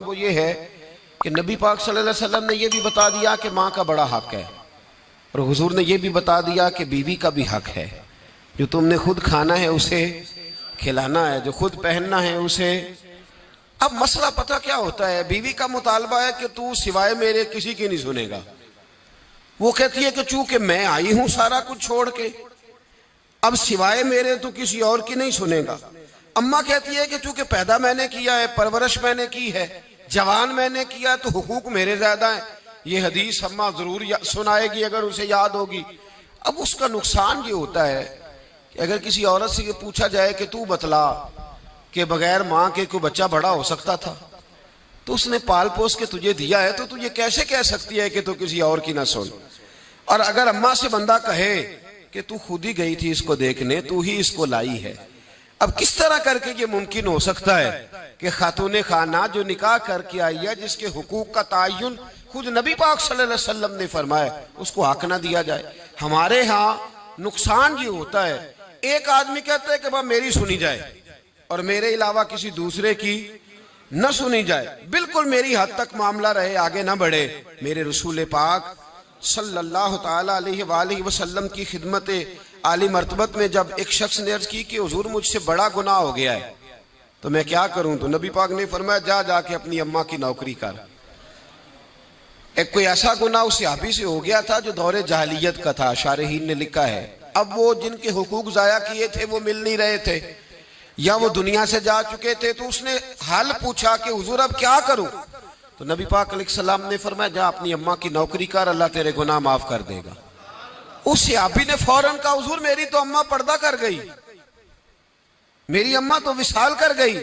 वो ये है कि नबी पाक सल्लल्लाहु अलैहि वसल्लम ने ये भी बता दिया कि माँ का बड़ा हक है, और हुजूर ने ये भी बता दिया कि बीवी का भी हक है। जो तुमने खुद खाना है उसे खिलाना है, जो खुद पहनना है उसे। अब मसला पता क्या होता है, बीवी का मुतालबा है कि तू सिवाय मेरे किसी की नहीं सुनेगा। वो कहती है कि चूंकि मैं आई हूं सारा कुछ छोड़ के, अब सिवाय मेरे तो किसी और की नहीं सुनेगा। अम्मा कहती है कि चूंकि पैदा मैंने किया है, परवरिश मैंने की है, जवान मैंने किया, तो हुकूक मेरे ज्यादा है। ये हदीस अम्मा जरूर सुनाएगी अगर उसे याद होगी। अब उसका नुकसान ये होता है कि अगर किसी औरत से ये पूछा जाए कि तू बतला कि बगैर माँ के कोई बच्चा बड़ा हो सकता था, तो उसने पाल पोस के तुझे दिया है, तो तुझे कैसे कह सकती है कि तू किसी और की ना सुन। और अगर अम्मा से बंदा कहे कि तू खुद ही गई थी इसको देखने, तू ही इसको लाई है, अब किस तरह करके ये मुमकिन हो सकता है कि खातून खाना जो निकाह करके आई है, जिसके हुकूक का तायुन खुद नबी पाक सल्लल्लाहु अलैहि वसल्लम ने फरमाया, उसको हक ना दिया जाए। हमारे यहाँ नुकसान ये होता है, एक आदमी कहता है कि भाई मेरी सुनी जाए और मेरे अलावा किसी दूसरे की न सुनी जाए, बिल्कुल मेरी हद तक मामला रहे, आगे ना बढ़े। मेरे रसूल पाक सल्लल्लाहु ताला अलैहि वसल्लम की खिदमत आली मर्तबत में जब एक शख्स ने अर्ज की कि हुजूर मुझसे बड़ा गुनाह हो गया है, तो मैं क्या करूं? तो नबी पाक ने फरमाया जा जाके अपनी अम्मा की नौकरी कर। एक कोई ऐसा गुनाह उस सहाबी से हो गया था जो दौरे जाहिलियत का था, शारहीन ने लिखा है। अब वो जिनके हुकूक जाया किए थे वो मिल नहीं रहे थे, या वो दुनिया से जा चुके थे, तो उसने हाल पूछा कि हुजूर अब क्या करूं? तो नबी पाक अलैहिस्सलाम ने फरमाया जा अपनी अम्मा की नौकरी कर, अल्लाह तेरे गुनाह माफ कर देगा। उस सहाबी ने फौरन कहा हुजूर मेरी तो अम्मा पर्दा कर गई, मेरी अम्मा तो विसाल कर गई।